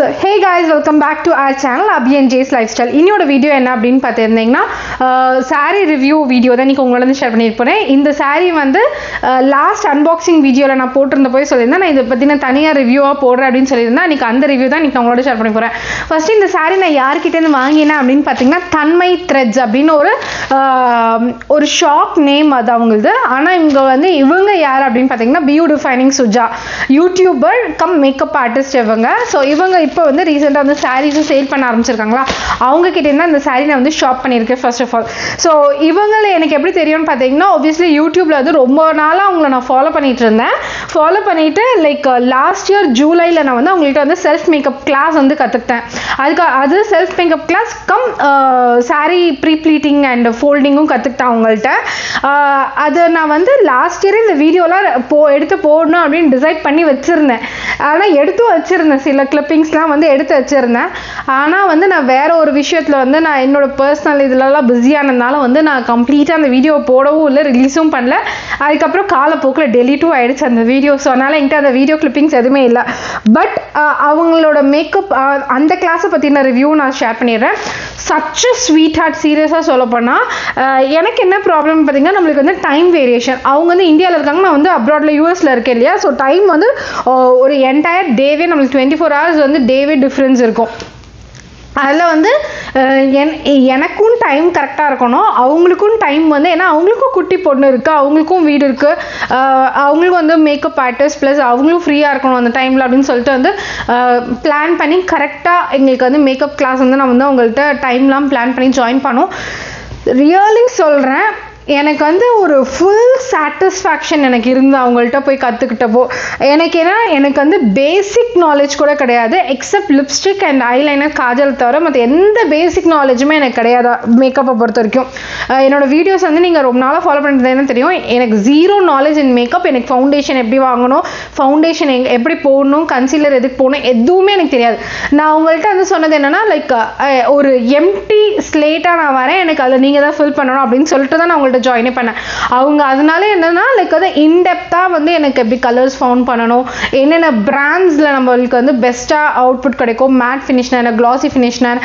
So hey guys, welcome back to our channel Abhi and Jay's Lifestyle. இன்னோட video என்ன அப்படின்னு பார்த்திருந்தீங்கன்னா saree review video தான் இன்னைக்கு உங்களோட ஷேர் பண்ணியிருப்பேன். இந்த saree வந்து லாஸ்ட் அன்பாக்சிங் வீடியோவில் நான் போட்டிருந்த போய் சொல்லியிருந்தேன். நான் இதை பற்றி நான் தனியாக ரிவ்யூவாக போடுறேன் அப்படின்னு சொல்லியிருந்தேன். அன்றைக்கி அந்த ரிவ்யூ தான் இன்றைக்கி உங்களோட ஷேர் பண்ணி போகிறேன். ஃபஸ்ட்டு இந்த saree நான் யார்கிட்டேருந்து வாங்கினேன் அப்படின்னு பார்த்தீங்கன்னா தன்மை த்ரெட்ஸ் அப்படின்னு ஒரு ஷாப் நேம் அது அவங்களுது. ஆனால் இவங்க யார் அப்படின்னு பார்த்தீங்கன்னா beautifying Suja, youtuber cum makeup artist இவங்க. ஸோ இவங்க இப்போ வந்து ரீசெண்டாக வந்து சாரீஸும் சேல் பண்ண ஆரம்பிச்சிருக்காங்களா, அவங்க கிட்ட இருந்தால் அந்த சாரீ நான் வந்து ஷாப் பண்ணியிருக்கேன் ஃபர்ஸ்ட் ஆஃப் ஆல். ஸோ இவங்களை எனக்கு எப்படி தெரியும்னு பார்த்தீங்கன்னா, ஆப்வியஸ்லி யூடியூப்ல வந்து ரொம்ப நாளாக அவங்கள நான் ஃபாலோ பண்ணிட்டு இருந்தேன். ஃபாலோ பண்ணிட்டு லைக் லாஸ்ட் இயர் ஜூலையில் நான் வந்து அவங்கள்ட்ட வந்து செல்ஃப் மேக்கப் கிளாஸ் வந்து கற்றுக்கிட்டேன். அது self makeup class cum sari pre pleating and ஃபோல்டிங்கும் கற்றுக்கிட்டேன் அவங்கள்ட்ட. அதை நான் வந்து லாஸ்ட் இயர் இந்த வீடியோலாம் எடுத்து போடணும் அப்படின்னு டிசைட் பண்ணி வச்சுருந்தேன். ஆனால் எடுத்து வச்சுருந்தேன், சில கிளிப்பிங்ஸ்லாம் வந்து எடுத்து வச்சுருந்தேன். ஆனால் வந்து நான் வேறு ஒரு விஷயத்தில் வந்து நான் என்னோட பர்சனல் இதிலலாம் பிஸியானதுனால வந்து நான் கம்ப்ளீட்டாக அந்த வீடியோ போடவும் இல்லை, ரிலீஸும் பண்ணல. அதுக்கப்புறம் காலப்போக்கில் டெலிட்டும் ஆகிடுச்சு அந்த வீடியோ. ஸோ அதனால் என்கிட்ட அந்த வீடியோ கிளிப்பிங்ஸ் எதுவுமே இல்லை. பட் அவங்களோட மேக்கப் அந்த கிளாஸை பற்றின ரிவ்யூ நான் ஷேர் பண்ணிடுறேன். Such a sweetheart. சீரியஸாக சொல்ல போனால் எனக்கு என்ன ப்ராப்ளம் பார்த்தீங்கன்னா, நம்மளுக்கு வந்து டைம் வேரியேஷன். அவங்க வந்து இந்தியாவில் இருக்காங்க, நான் வந்து அப்ராடில் யூஎஸில் இருக்கேன் இல்லையா. ஸோ டைம் வந்து ஒரு என்டையர் டேவே நம்மளுக்கு 24 hours வந்து டேவே டிஃப்ரென்ஸ் இருக்கும். அதில் வந்து எனக்கும் டைம் கரெக்டாக இருக்கணும், அவங்களுக்கும் டைம் வந்து, ஏன்னா அவங்களுக்கும் குட்டி பொண்ணு இருக்குது, அவங்களுக்கும் வீடு இருக்குது, அவங்களுக்கும் வந்து மேக்கப் ஆர்டிஸ்ட் ப்ளஸ் அவங்களும் ஃப்ரீயாக இருக்கணும் அந்த டைமில் அப்படின்னு சொல்லிட்டு வந்து பிளான் பண்ணி கரெக்டாக எங்களுக்கு வந்து மேக்கப் கிளாஸ் வந்து நான் வந்து அவங்கள்ட்ட டைம்லாம் பிளான் பண்ணி ஜாயின் பண்ணோம். ரியலி சொல்கிறேன், எனக்கு வந்து ஒரு ஃபுல் சாட்டிஸ்ஃபேக்ஷன் எனக்கு இருந்து அவங்கள்ட்ட போய் கற்றுக்கிட்டப்போ. எனக்கு வந்து பேசிக் நாலேஜ் கூட கிடையாது, accept lipstick and eyeliner Kajal தவிர மற்ற எந்த பேசிக் நாலேஜுமே எனக்கு கிடையாது மேக்கப்பை பொறுத்த வரைக்கும். என்னோடய வீடியோஸ் வந்து நீங்கள் ரொம்ப நாளாக ஃபாலோ பண்ணுறதுன்னு தெரியும், எனக்கு ஜீரோ நாலேஜ் இன் மேக்கப். எனக்கு ஃபவுண்டேஷன் எப்படி வாங்கணும், ஃபவுண்டேஷன் எப்படி போடணும், கன்சீலர் எதுக்கு போடணும், எதுவுமே எனக்கு தெரியாது. நான் அவங்கள்ட்ட வந்து சொன்னது என்னென்னா, லைக் ஒரு எம்டி ஸ்லேட்டாக நான் வரேன், எனக்கு அதில் நீங்கள் தான் ஃபில் பண்ணணும் அப்படின்னு சொல்லிட்டு தான் நான் அவங்கள்ட்ட ஜாயினே பண்ணேன். அவங்க அதனால என்னன்னா லைக் வந்து இன்டெப்த்தாக வந்து எனக்கு எப்படி கலர்ஸ் ஃபவுண்ட் பண்ணணும், என்னென்ன பிராண்ட்ஸில் நம்மளுக்கு வந்து பெஸ்ட்டாக அவுட்புட் கிடைக்கும், மேட் ஃபினிஷ்னர், க்ளாசி ஃபினிஷ்னர்,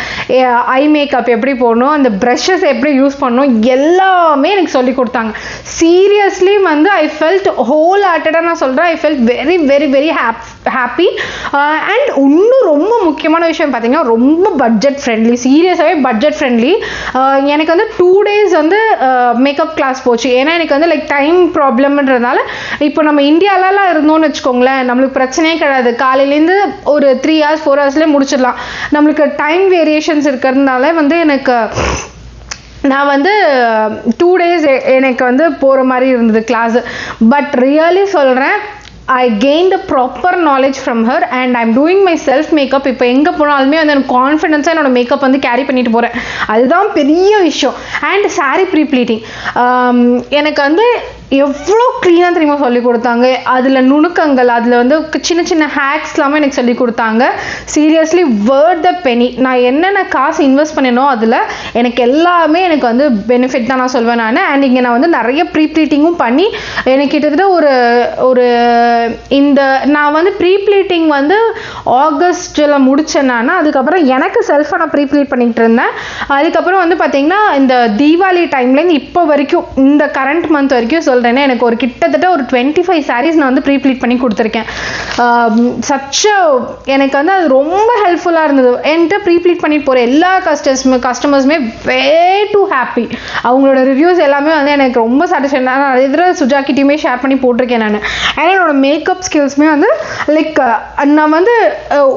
ஐ மேக்கப் எப்படி போடணும், அந்த ப்ரஷஸ் எப்படி யூஸ் பண்ணணும், எல்லாமே எனக்கு சொல்லி கொடுத்தாங்க. சீரியஸ்லி வந்து ஐ ஃபெல்ட் ஹோல் ஹார்ட்டடாக நான் சொல்கிறேன், I felt very very very happy. And இன்னும் ரொம்ப முக்கியமான விஷயம் பார்த்தீங்கன்னா, ரொம்ப பட்ஜெட் ஃப்ரெண்ட்லி. சீரியஸாகவே பட்ஜெட் ஃப்ரெண்ட்லி. எனக்கு வந்து 2 days வந்து மேக்கப் கிளாஸ் போச்சு. ஏன்னா எனக்கு வந்து லைக் டைம் ப்ராப்ளம்ன்றதுனால, இப்போ நம்ம இந்தியாவிலலாம் இருந்தோம்னு வச்சுக்கோங்களேன், நம்மளுக்கு பிரச்சனையே கிடையாது, காலையிலேருந்து ஒரு 3 hours 4 hours முடிச்சிடலாம். நம்மளுக்கு டைம் வேரியேஷன்ஸ் இருக்கிறதுனால வந்து நான் வந்து 2 days எனக்கு வந்து போகிற மாதிரி இருந்தது கிளாஸு. பட் ரியலி சொல்கிறேன், I gained a proper knowledge from her and I'm doing my self makeup. இப்போ எங்கே போனாலுமே வந்து எனக்கு கான்ஃபிடென்ஸாக என்னோட மேக்கப் வந்து கேரி பண்ணிட்டு போகிறேன், அதுதான் பெரிய விஷயம். அண்ட் சாரீ ப்ரீ ப்ளீட்டிங் எனக்கு வந்து எவ்வளோ க்ளீனாக தெரியுமா சொல்லி கொடுத்தாங்க. அதில் நுணுக்கங்கள், அதில் வந்து சின்ன சின்ன ஹேக்ஸ் எல்லாமே எனக்கு சொல்லி கொடுத்தாங்க. சீரியஸ்லி வேர்த் த பெனி. நான் என்னென்ன காசு இன்வெஸ்ட் பண்ணனோ அதில் எனக்கு எல்லாமே எனக்கு வந்து பெனிஃபிட் தான் நான் சொல்வேன் நான். அண்ட் இங்கே நான் வந்து நிறைய ப்ரீ ப்ளீட்டிங்கும் பண்ணி எனக்கு கிட்டத்தட்ட ஒரு நான் வந்து ப்ரீ ப்ளீட்டிங் வந்து ஆகஸ்ட்டில் முடித்தேன் நான். அதுக்கப்புறம் எனக்கு செல்ஃபாக நான் ப்ரீ ப்ளீட் பண்ணிகிட்டு இருந்தேன். அதுக்கப்புறம் வந்து பார்த்திங்கன்னா, இந்த தீபாவளி டைம்லேருந்து இப்போ வரைக்கும், இந்த கரண்ட் மந்த் வரைக்கும் சொல்கிறேன்னா, எனக்கு ஒரு கிட்டத்தட்ட ஒரு 25 sarees நான் வந்து ப்ரீ ப்ளீட் பண்ணி கொடுத்துருக்கேன். எனக்கு வந்து அது ரொம்ப ஹெல்ப்ஃபுல்லாக இருந்தது. என்கிட்ட ப்ரீ ப்ளீட் பண்ணிட்டு போகிற எல்லா கஸ்டமர்ஸுமே வே டு ஹாப்பி. அவங்களோட ரிவ்யூஸ் எல்லாமே வந்து எனக்கு ரொம்ப சாட்டிஸ்ஃபைட். நான் அதே தடவை சுஜாக்கிட்டையுமே ஷேர் பண்ணி போட்டிருக்கேன் நான். ஏன்னா என்னோட மேக்கப் ஸ்கில்ஸுமே வந்து லைக் நான் வந்து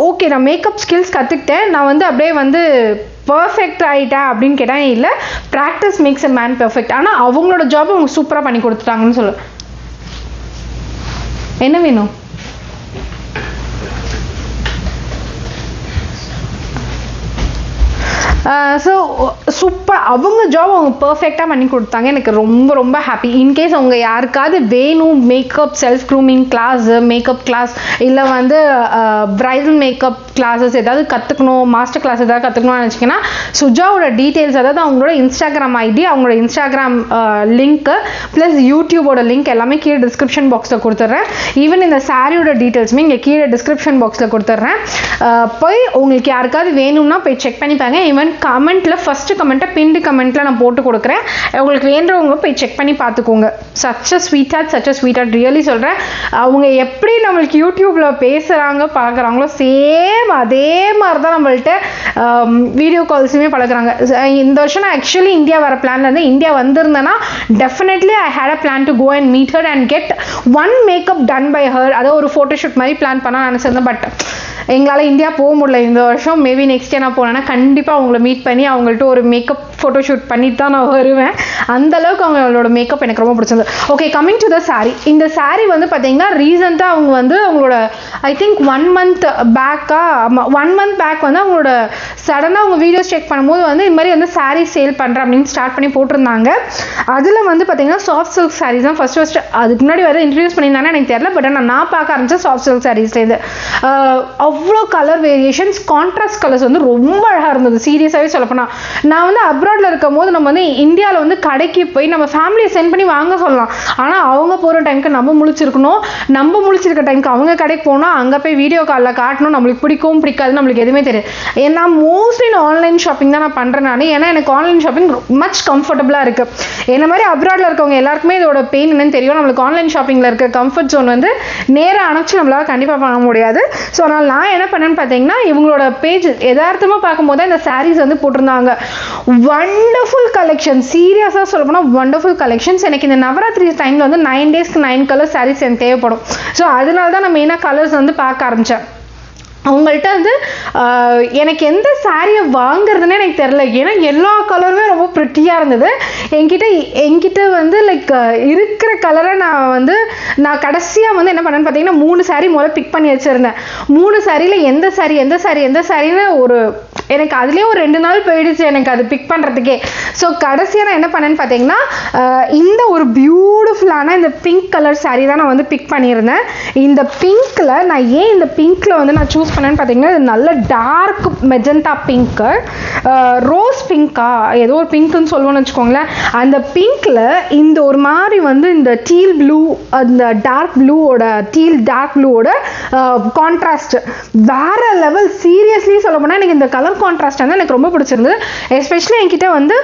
ஓகே, நான் மேக்கப் ஸ்கில்ஸ் கற்றுக்கிட்டேன், நான் வந்து அப்படியே வந்து பர்ஃபெக்ட் ஆகிட்டேன் அப்படின்னு கேட்டால் இல்லை, practice makes a man perfect. ஆனால் அவங்களோட ஜாப் அவங்க சூப்பராக பண்ணி கொடுத்துட்டாங்கன்னு சொல்லு. என்ன வேணும்? சூப்பர், அவங்க ஜாப் அவங்க பர்ஃபெக்டாக பண்ணி கொடுத்தாங்க. எனக்கு ரொம்ப ரொம்ப ஹாப்பி. இன்கேஸ் அவங்க யாருக்காவது வேணும் makeup self grooming class, makeup class, இல்லை வந்து பிரைடல் மேக்கப் கிளாஸஸ் ஏதாவது கற்றுக்கணும், மாஸ்டர் கிளாஸ் ஏதாவது கற்றுக்கணும்னு நினச்சிங்கன்னா சுஜாவோட டீட்டெயில்ஸ், அதாவது அவங்களோட இன்ஸ்டாகிராம் ஐடி, அவங்களோட இன்ஸ்டாகிராம் லிங்க்கு ப்ளஸ் யூடியூபோட லிங்க் எல்லாமே கீழே டிஸ்கிரிப்ஷன் பாக்ஸில் கொடுத்துட்றேன். ஈவன் இந்த சாரியோட டீட்டெயில்ஸுமே இங்கே கீழே டிஸ்கிரிப்ஷன் பாக்ஸில் கொடுத்துட்றேன். போய் உங்களுக்கு யாருக்காவது வேணும்னா போய் செக் பண்ணிப்பாங்க. ஈவன் கமெண்ட்டில் ஃபஸ்ட்டு கமெண்ட்டை பின்டு கமெண்ட்டில் நான் போட்டு கொடுக்குறேன். உங்களுக்கு வேண்டவங்க போய் செக் பண்ணி பார்த்துக்கோங்க. Such a sweetheart really சொல்கிறேன். அவங்க எப்படி நம்மளுக்கு யூடியூப்பில் பேசுகிறாங்க பார்க்குறாங்களோ சேம் அதே மாதிரி தான் நம்மள்ட்ட வீடியோ கால்ஸுமே பழகுறாங்க. இந்த வருஷம் நான் ஆக்சுவலி இந்தியா வர பிளான் இருந்து இந்தியா வந்திருந்தேன்னா definitely I had a plan to go and meet her and get one makeup done by her. அதை ஒரு ஃபோட்டோஷூட் மாதிரி பிளான் பண்ண நினச்சிருந்தேன். பட் எங்களால் இந்தியா போக முடியல இந்த வருஷம். மேபி நெக்ஸ்ட் இயர் நான் போனேன்னா கண்டிப்பாக அவங்கள மீட் பண்ணி அவங்கள்ட்ட ஒரு மேக்கப் ஃபோட்டோஷூட் பண்ணிட்டு தான் நான் வருவேன். அந்தளவுக்கு அவங்களோட மேக்கப் எனக்கு ரொம்ப பிடிச்சிருந்தது. Okay, coming to the sari. இந்த சாரீ வந்து பார்த்தீங்கன்னா ரீசெண்டாக அவங்க வந்து அவங்களோட ஐ திங்க் 1 month பேக் வந்து அவங்களோட சடனாக அவங்க வீடியோஸ் செக் பண்ணும்போது வந்து இது மாதிரி வந்து சாரீ சேல் பண்ணுறேன் அப்படின்னு ஸ்டார்ட் பண்ணி போட்டிருந்தாங்க. அதில் வந்து பார்த்தீங்கன்னா சாஃப்ட் சில்க் சாரீஸ் தான் ஃபஸ்ட்டு அதுக்கு முன்னாடி வந்து இன்ட்ரடியூஸ் பண்ணியிருந்தாங்கன்னா எனக்கு தெரியல. பட் நான் பார்க்க ஆரம்பித்தேன் சாஃப்ட் சில்க் சாரீஸ்லேருந்து. அவ்வளோ கலர் வேரியேஷன்ஸ், கான்ட்ராஸ்ட் கலர்ஸ் வந்து ரொம்ப அழகாக இருந்தது. சீரியஸாகவே சொல்லப்போனால் நான் வந்து அப்ராடில் இருக்கும் போது நம்ம வந்து இந்தியாவில் வந்து கடைக்கு போய் நம்ம ஃபேமிலியை சென்ட் பண்ணி வாங்க சொல்லலாம். ஆனால் அவங்க போகிற டைமுக்கு நம்ம முழிச்சிருக்கணும். நம்ம முழிச்சிருக்க டைமுக்கு அவங்க கடைக்கு போனால் அங்கே போய் வீடியோ காலில் காட்டணும். நம்மளுக்கு பிடிக்கவும் பிடிக்காது, நம்மளுக்கு எதுவுமே தெரியாது. ஏன்னா மோஸ்ட்லி நான் ஆன்லைன் ஷாப்பிங் தான் நான் பண்ணுறேன். ஏன்னா எனக்கு ஆன்லைன் ஷாப்பிங் மச் கம்ஃபர்டபுளாக இருக்குது. என்ன மாதிரி அப்ராடில் இருக்கவங்க எல்லாருக்குமே இதோட பெயின் என்னன்னு தெரியும். நம்மளுக்கு ஆன்லைன் ஷாப்பிங்கில் இருக்க கம்ஃபர்ட் ஜோன் வந்து நேராக அனுப்பிச்சு நம்மளால் கண்டிப்பாக பண்ண முடியாது. ஸோ அதனால் நான் என்ன பண்ணேன்னு பார்த்தீங்கன்னா இவங்களோட பேஜ் எதார்த்தமாக பார்க்கும்போது இந்த சாரீஸ் வந்து போட்டிருந்தாங்க. வண்டர்ஃபுல் கலெக்ஷன், சீரியஸாக சொல்ல போனால் வண்டர்ஃபுல் கலெக்ஷன்ஸ். எனக்கு இந்த நவராத்திரி டைமில் வந்து 9 daysக்கு 9 கலர் சாரீஸ் எனக்கு தேவைப்படும். ஸோ அதனால தான் நான் மெயினாக கலர்ஸ் வந்து பார்க்க ஆரம்பித்தேன். அவங்கள்ட்ட வந்து எனக்கு எந்த சாரியை வாங்குறதுன்னே எனக்கு தெரில. ஏன்னா எல்லா கலருமே ரொம்ப ப்ரிட்டியாக இருந்தது. என்கிட்ட வந்து லைக் இருக்கிற கலரை நான் கடைசியாக வந்து என்ன பண்ணேன்னு பார்த்தீங்கன்னா 3 சாரீ முதல்ல பிக் பண்ணி வச்சுருந்தேன். 3 சாரியில் எந்த சாரின்னு ஒரு எனக்கு அதுலேயே ஒரு 2 நாள் போயிடுச்சு எனக்கு அது பிக் பண்ணுறதுக்கே. ஸோ கடைசியாக நான் என்ன பண்ணேன்னு பார்த்தீங்கன்னா இந்த ஒரு பியூட்டிஃபுல்லான இந்த பிங்க் கலர் சாரீ தான் நான் வந்து பிக் பண்ணியிருந்தேன். இந்த பிங்க்கில் நான் ஏன் இந்த பிங்க்கில் வந்து நான் சூஸ் பண்ணேன்னு பார்த்தீங்கன்னா இது நல்ல டார்க் மெஜந்தா பிங்க்கு, ரோஸ் பிங்க்கா ஏதோ ஒரு பிங்க்குன்னு சொல்லுவோன்னு வச்சுக்கோங்களேன். அந்த பிங்க்கில் இந்த ஒரு மாதிரி வந்து இந்த டீல் ப்ளூ, அந்த டார்க் ப்ளூவோட கான்ட்ராஸ்ட் வேற லெவல். சீரியஸ்லி சொல்ல போனால் எனக்கு இந்த கலர் கான்ட்ராஸ்ட் வந்து எனக்கு ரொம்ப பிடிச்சிருந்தது. எஸ்பெஷலி என்கிட்ட வந்து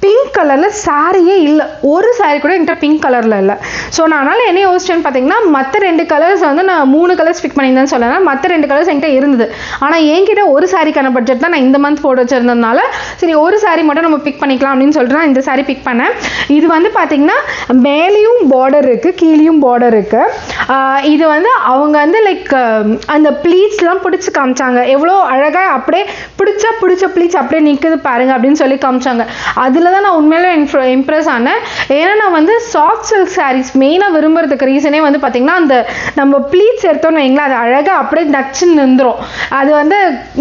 பிங்க் கலரில் சாரியே இல்லை, ஒரு சாரீ கூட என்கிட்ட பிங்க் கலரில் இல்லை. ஸோ நான் அதனால் என்ன யோசிச்சேன்னு பார்த்தீங்கன்னா மற்ற 2 கலர்ஸ் வந்து நான் 3 கலர்ஸ் பிக் பண்ணியிருந்தேன்னு சொல்லலாம். மற்ற 2 கலர்ஸ் என்கிட்ட இருந்தது. ஆனால் என்கிட்ட ஒரு சாரிக்கான பட்ஜெட் தான் நான் இந்த மந்த் போட்டு வச்சிருந்ததுனால சரி ஒரு சாரீ மட்டும் நம்ம பிக் பண்ணிக்கலாம் அப்படின்னு சொல்லிட்டு நான் இந்த சாரீ பிக் பண்ணேன். இது வந்து பார்த்தீங்கன்னா மேலேயும் பார்டர் இருக்குது, கீழேயும் பார்டர் இருக்குது. இது வந்து அவங்க வந்து லைக் அந்த ப்ளீட்ஸ்லாம் பிடிச்சி காமிச்சாங்க. எவ்வளோ அழகாக அப்படியே பிடிச்ச ப்ளீட்ஸ் அப்படியே நிற்குது பாருங்க அப்படின்னு சொல்லி காமிச்சாங்க. அதில் தான் நான் உண்மையிலே இம்ப்ரெஸ் ஆனேன். ஏன்னா நான் வந்து சாஃப்ட் சில்க் சாரீஸ் மெயினாக விரும்புறதுக்கு ரீசனே வந்து பார்த்தீங்கன்னா அந்த நம்ம ப்ளீட்ஸ் எடுத்தோன்னு வைங்களா அது அழகாக அப்படியே நச்சுன்னு நின்றுடும். அது வந்து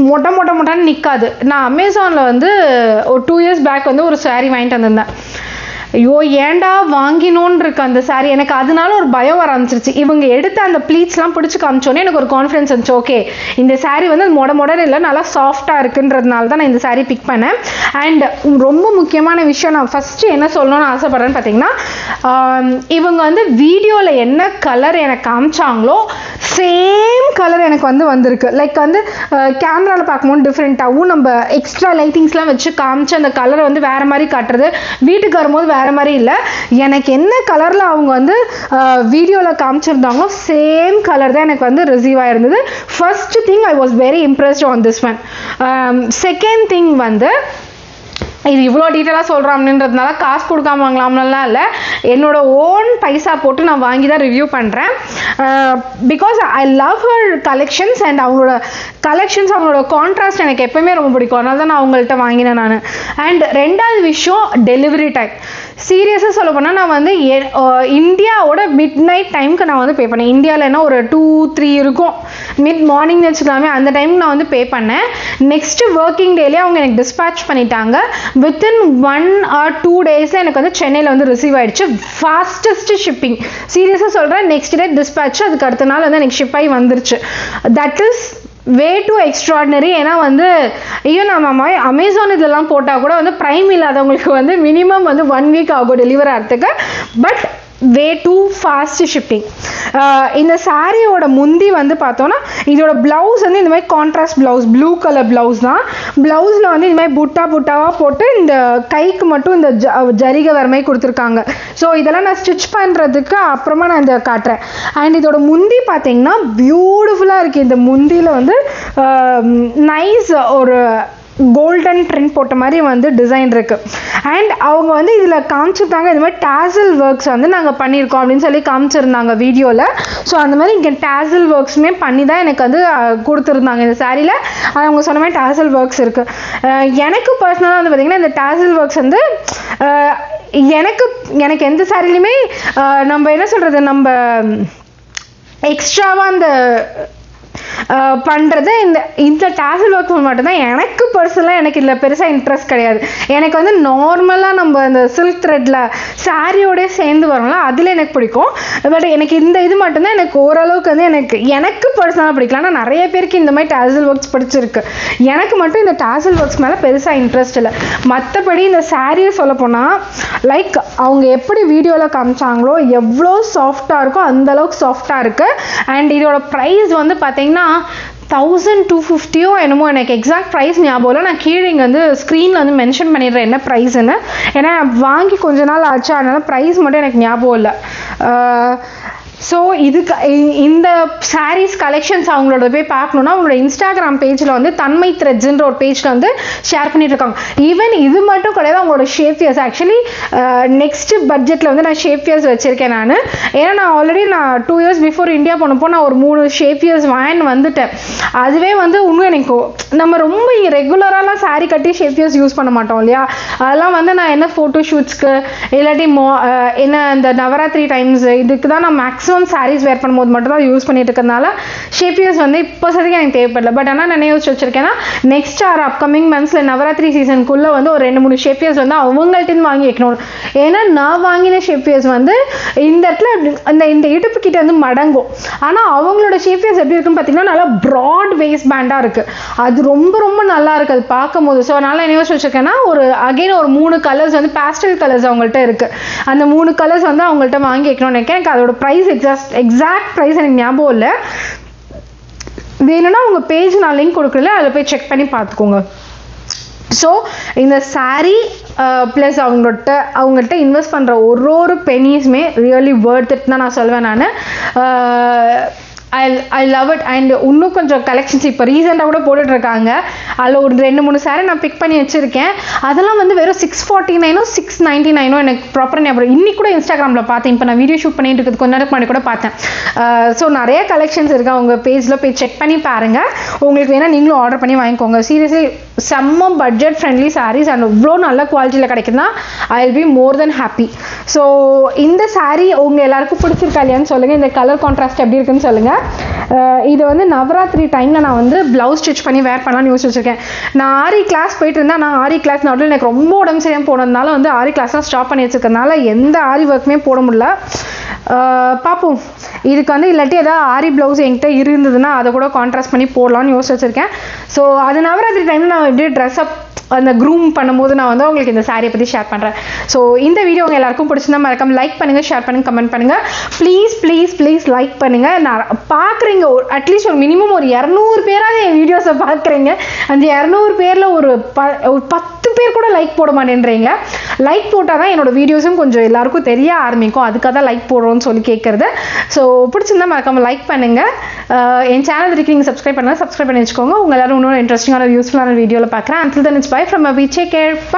மொட்டான்னு நிற்காது. நான் அமேசானில் வந்து ஒரு 2 years பேக் வந்து ஒரு சாரீ வாங்கிட்டு வந்திருந்தேன். ஐயோ ஏண்டா வாங்கினோன்னு இருக்கு அந்த சாரீ. எனக்கு அதனால ஒரு பயம் வர ஆரம்பிச்சிருச்சு. இவங்க எடுத்து அந்த ப்ளீட்ஸ்லாம் பிடிச்சி காமிச்சோன்னே எனக்கு ஒரு கான்ஃபிடன்ஸ் இருந்துச்சு. ஓகே இந்த சாரீ வந்து மொடன்னு இல்லை, நல்லா சாஃப்டாக இருக்குன்றதுனால தான் நான் இந்த சாரீ பிக் பண்ணேன். அண்ட் ரொம்ப முக்கியமான விஷயம் நான் ஃபஸ்ட்டு என்ன சொல்லணும்னு ஆசைப்பட்றேன்னு பார்த்தீங்கன்னா இவங்க வந்து வீடியோவில் என்ன கலர் எனக்கு காமிச்சாங்களோ சேம் கலர் எனக்கு வந்து வந்திருக்கு. லைக் வந்து கேமராவில் பார்க்கும்போது டிஃப்ரெண்ட்டாகவும் நம்ம எக்ஸ்ட்ரா லைட்டிங்ஸ்லாம் வச்சு காமிச்சு அந்த கலரை வந்து வேறு மாதிரி காட்டுறது, வீட்டுக்கு வரும்போது வேறு மாதிரி இல்லை. எனக்கு என்ன கலரில் அவங்க வந்து வீடியோவில் காமிச்சிருந்தாங்களோ சேம் கலர் தான் எனக்கு வந்து ரிசீவ் ஆகிருந்தது. First thing I was very impressed on this one. Second thing வந்து இது இவ்வளோ டீட்டெயிலாக சொல்கிறோம் அப்படின்றதுனால காசு கொடுக்காம வாங்கலாம்லாம் இல்லை, என்னோட ஓன் பைசா போட்டு நான் வாங்கி தான் ரிவ்யூ பண்ணுறேன். Because I love her collections and அவங்களோட கலெக்ஷன்ஸ் அவங்களோட கான்ட்ராஸ்ட் எனக்கு எப்போயுமே ரொம்ப பிடிக்கும். அதனால தான் நான் அவங்கள்ட்ட வாங்கினேன் நான். அண்ட் 2வது விஷயம் டெலிவரி டைம். சீரியஸாக சொல்ல போனால் நான் வந்து இந்தியாவோட மிட் நைட் டைமுக்கு நான் வந்து பே பண்ணேன். இந்தியாவில் என்ன ஒரு 2-3 இருக்கும், மிட் மார்னிங்னு வச்சுக்கலாமே, அந்த டைமுக்கு நான் வந்து பே பண்ணேன். நெக்ஸ்ட் ஒர்க்கிங் டேலேயே அவங்க எனக்கு டிஸ்பேட்ச் பண்ணிட்டாங்க. வித்தின் 1 or 2 டேஸில் எனக்கு வந்து சென்னையில் வந்து ரிசீவ் ஆகிடுச்சு. ஃபாஸ்டஸ்ட் ஷிப்பிங், சீரியஸாக சொல்கிறேன். நெக்ஸ்ட் டே டிஸ்பேட்ச், அதுக்கு அடுத்த நாள் வந்து எனக்கு ஷிப் ஆகி வந்துருச்சு. That is way to extraordinary. ஏன்னா வந்து ஈவன் நம்ம அமேசான் இதெல்லாம் போட்டால் கூட வந்து ப்ரைம் இல்லாதவங்களுக்கு வந்து மினிமம் வந்து 1 வீக் ஆகும் டெலிவரி ஆகிறதுக்கு. But way two fast shipping. இந்த சாரியோட முந்தி வந்து பார்த்தோன்னா இதோட ப்ளவுஸ் வந்து இந்த மாதிரி contrast blouse, blue colour blouse தான். ப்ளவுஸில் வந்து இந்த மாதிரி புட்டாவாக போட்டு இந்த கைக்கு மட்டும் இந்த ஜரிகை வர மாதிரி கொடுத்துருக்காங்க. ஸோ இதெல்லாம் நான் ஸ்டிச் பண்ணுறதுக்கு அப்புறமா நான் இந்த காட்டுறேன். அண்ட் இதோட முந்தி பார்த்தீங்கன்னா பியூட்டிஃபுல்லாக இருக்குது. இந்த முந்தியில் வந்து நைஸ் ஒரு கோல்டன் ட்ரிண்ட் போட்ட மாதிரி வந்து டிசைன் இருக்குது. அண்ட் அவங்க வந்து இதில் காமிச்சிருந்தாங்க இந்த மாதிரி டேசல் ஒர்க்ஸ் வந்து நாங்கள் பண்ணியிருக்கோம் அப்படின்னு சொல்லி காமிச்சிருந்தாங்க வீடியோவில். ஸோ அந்த மாதிரி இங்கே டேசல் ஒர்க்ஸுமே பண்ணி தான் எனக்கு வந்து கொடுத்துருந்தாங்க இந்த சாரியில். அது அவங்க சொன்ன மாதிரி டேசல் ஒர்க்ஸ் இருக்குது. எனக்கு பர்சனலாக வந்து பார்த்திங்கன்னா இந்த டேசல் ஒர்க்ஸ் வந்து எனக்கு எந்த சாரிலையுமே நம்ம என்ன சொல்கிறது, நம்ம எக்ஸ்ட்ராவாக அந்த பண்ணுறது இந்த டேசல் ஒர்க் மட்டும்தான். எனக்கு பர்சனலாக எனக்கு இதில் பெருசாக இன்ட்ரெஸ்ட் கிடையாது. எனக்கு வந்து நார்மலாக நம்ம இந்த சில்க் த்ரெட்டில் சாரியோடய சேர்ந்து வரோம்ல, அதில் எனக்கு பிடிக்கும். பட் எனக்கு இந்த இது மட்டும்தான் எனக்கு ஓரளவுக்கு வந்து எனக்கு பர்சனலாக பிடிக்கலாம். ஆனால் நிறைய பேருக்கு இந்த மாதிரி டேசல் ஒர்க்ஸ் பிடிச்சிருக்கு. எனக்கு மட்டும் இந்த டேசல் ஒர்க்ஸ் மேலே பெருசாக இன்ட்ரெஸ்ட் இல்லை. மற்றபடி இந்த சாரியை சொல்ல போனால் லைக் அவங்க எப்படி வீடியோவில் காமிச்சாங்களோ எவ்வளோ சாஃப்டாக இருக்கோ அந்தளவுக்கு சாஃப்டாக இருக்குது. அண்ட் இதோட ப்ரைஸ் வந்து பார்த்தீங்கன்னா 1250 என்னமோ, எனக்கு எக்ஸாக்ட் ப்ரைஸ் ஞாபகம் இல்லை. நான் கீழே இங்கே வந்து ஸ்க்ரீனில் வந்து மென்ஷன் பண்ணிடுறேன் என்ன ப்ரைஸ்ன்னு. ஏன்னா வாங்கி கொஞ்ச நாள் ஆச்சு, அதனால் ப்ரைஸ் மட்டும் எனக்கு ஞாபகம் இல்லை. ஸோ இதுக்கு இந்த சாரீஸ் கலெக்ஷன்ஸ் அவங்களோட போய் பார்க்கணுன்னா அவங்களோட இன்ஸ்டாகிராம் பேஜில் வந்து தன்மை த்ரெட்ஸ்ன்ற ஒரு பேஜில் வந்து ஷேர் பண்ணிட்டு இருக்காங்க. ஈவன் இது மட்டும் கிடையாது, அவங்களோட ஷேப் ஃபியர்ஸ். ஆக்சுவலி நெக்ஸ்ட் பட்ஜெட்டில் வந்து நான் ஷேப் ஃபியர்ஸ் வச்சுருக்கேன் நான். ஏன்னா நான் ஆல்ரெடி 2 years பிஃபோர் இந்தியா போனப்போ நான் ஒரு 3 ஷேப் ஃபியர்ஸ் வாங்கி வந்துட்டேன். அதுவே வந்து இன்னும் எனக்கு நம்ம ரொம்ப ரெகுலராலாம் சாரீ கட்டி ஷேப் ஃபியர்ஸ் யூஸ் பண்ண மாட்டோம் இல்லையா. அதெல்லாம் வந்து நான் என்ன ஃபோட்டோ ஷூட்ஸ்க்கு இல்லாட்டி என்ன இந்த நவராத்திரி டைம்ஸ் இதுக்கு தான் நான் மேக்ஸிமம் சாரீஸ் வேர் பண்ணும்போது மட்டும் தான் யூஸ் பண்ணிட்டு இருக்கிறதுனால ஷேப் ஃபியர்ஸ் வந்து இப்போ சரியாக எனக்கு தேவைப்படல. பட் ஆனால் நான் யோசிச்சு வச்சிருக்கேன்னா நெக்ஸ்ட் அப்கமிங் மந்த்ஸில் நவராத்திரி சீசனுக்குள்ளே வந்து ஒரு 2-3 ஷேப் ஃபியர்ஸ் வந்து அவங்கள்ட்ட வாங்கி வைக்கணும். ஏன்னா நான் வாங்கின ஷேப் ஃபியர்ஸ் வந்து இந்த இடத்துல இந்த இடுப்பு கிட்ட வந்து மடங்கும். ஆனால் அவங்களோட ஷேப் ஃபியர்ஸ் எப்படி இருக்குன்னு பார்த்தீங்கன்னா நல்லா ப்ராட் வேஸ்ட் பேண்டாக இருக்குது. அது ரொம்ப ரொம்ப நல்லா இருக்குது அது பார்க்கும்போது. ஸோ அதனால் என்ன யோசிச்சு வச்சிருக்கேன்னா ஒரு 3 கலர்ஸ் வந்து பேஸ்டல் கலர்ஸ் அவங்கள்ட்ட இருக்குது. அந்த 3 கலர்ஸ் வந்து அவங்கள்ட்ட வாங்கி வைக்கணும்னு நினைக்கிறேன். எனக்கு அதோட ப்ரைஸ் எக்ஸாக்ட் ப்ரைஸ் எனக்கு ஞாபகம் இல்லை. வேணும்னா உங்கள் பேஜ் நான் லிங்க் கொடுக்கல, அதில் போய் செக் பண்ணி பார்த்துக்கோங்க. ஸோ இந்த சாரீ ப்ளஸ் அவங்கள்ட்ட இன்வெஸ்ட் பண்ணுற ஒரு பெனிஸுமே ரியலி வர்த் இட் தான் நான் சொல்வேன் நான். I love it. அண்ட் இன்னும் கொஞ்சம் கலெக்ஷன்ஸ் இப்போ ரீசெண்டாக கூட போட்டுட்ருக்காங்க. அதில் ஒரு 2-3 சாரீ நான் பிக் பண்ணி வச்சுருக்கேன். அதெல்லாம் வந்து வெறும் 649 699 எனக்கு ப்ராப்பராக ஞாபகம். இன்னைக்கு கூட இன்ஸ்டாகிராமில் பார்த்தேன். இப்போ நான் வீடியோ ஷூட் பண்ணிட்டு இருக்கிறது கொஞ்ச நேரம் முன்னாடி கூட பார்த்தேன். ஸோ நிறைய கலெக்ஷன்ஸ் இருக்குது. அவங்க பேஜில் போய் செக் பண்ணி பாருங்கள். உங்களுக்கு வேணால் நீங்களும் ஆர்டர் பண்ணி வாங்கிக்கோங்க. சீரியஸ்லி செம்ம பட்ஜெட் ஃப்ரெண்ட்லி சாரீஸ் அண்ட் இவ்வளோ நல்ல குவாலிட்டியில் கிடைக்குதுன்னா I will be more then happy. So இந்த சாரீ உங்கள் எல்லாருக்கும் பிடிச்சிருக்கா இல்லையான்னு சொல்லுங்கள். இந்த கலர் கான்ட்ராஸ்ட் எப்படி இருக்குன்னு சொல்லுங்கள். இது வந்து நவராத்திரி டைமில் நான் வந்து ப்ளவுஸ் ஸ்டிச் பண்ணி வேர் பண்ணலான்னு யோசிச்சு வச்சுருக்கேன். நான் ஆரி கிளாஸ் போயிட்டு இருந்தேன். நான் ஆரி கிளாஸ் நடுவில் எனக்கு ரொம்ப உடம்பு சரியாக போனதுனால வந்து ஆரி கிளாஸ்லாம் ஸ்டாப் பண்ணி வச்சுருக்கனால எந்த ஆரி ஒர்க்குமே போட முடியல. பார்ப்போம். இதுக்கு வந்து இல்லாட்டி ஏதாவது ஆரி ப்ளவுஸ் என்கிட்ட இருந்ததுன்னா அதை கூட கான்ட்ராஸ்ட் பண்ணி போடலான்னு யோசிச்சு வச்சுருக்கேன். ஸோ அது நவராத்திரி டைமில் நான் எப்படி ட்ரெஸ்அப் அந்த க்ரூம் பண்ணும்போது நான் வந்து உங்களுக்கு இந்த சாரியை பற்றி ஷேர் பண்ணுறேன். ஸோ இந்த வீடியோ உங்கள் எல்லாருக்கும் பிடிச்சிருந்தா மறக்காம லைக் பண்ணுங்கள், ஷேர் பண்ணுங்கள், கமெண்ட் பண்ணுங்கள். ப்ளீஸ் லைக் பண்ணுங்கள். நான் பார்க்குறீங்க அட்லீஸ்ட் ஒரு மினிமம் ஒரு 200 பேராக என் வீடியோஸை பார்க்குறீங்க. அந்த 200 பேரில் ஒரு 10 பேர் கூட லைக் போட மாட்டேன்றீங்க. லைக் போட்டால் தான் என்னோட வீடியோஸும் கொஞ்சம் எல்லாருக்கும் தெரிய ஆரம்பிக்கும். அதுக்காக தான் லைக் போடுறோன்னு சொல்லி கேட்குறது. ஸோ பிடிச்சிருந்தா மறக்காம லைக் பண்ணுங்கள். என் சேனல் இருக்கு நீங்கள் சப்ஸ்கிரைப் பண்ணி வச்சுக்கோங்க. உங்கள் எல்லாரும் இன்னொரு இன்ட்ரெஸ்டிங்கான யூஸ்ஃபுல்லான வீடியோவில் பார்க்குறேன். Until then, it's bye from Abhi. Take care. Bye.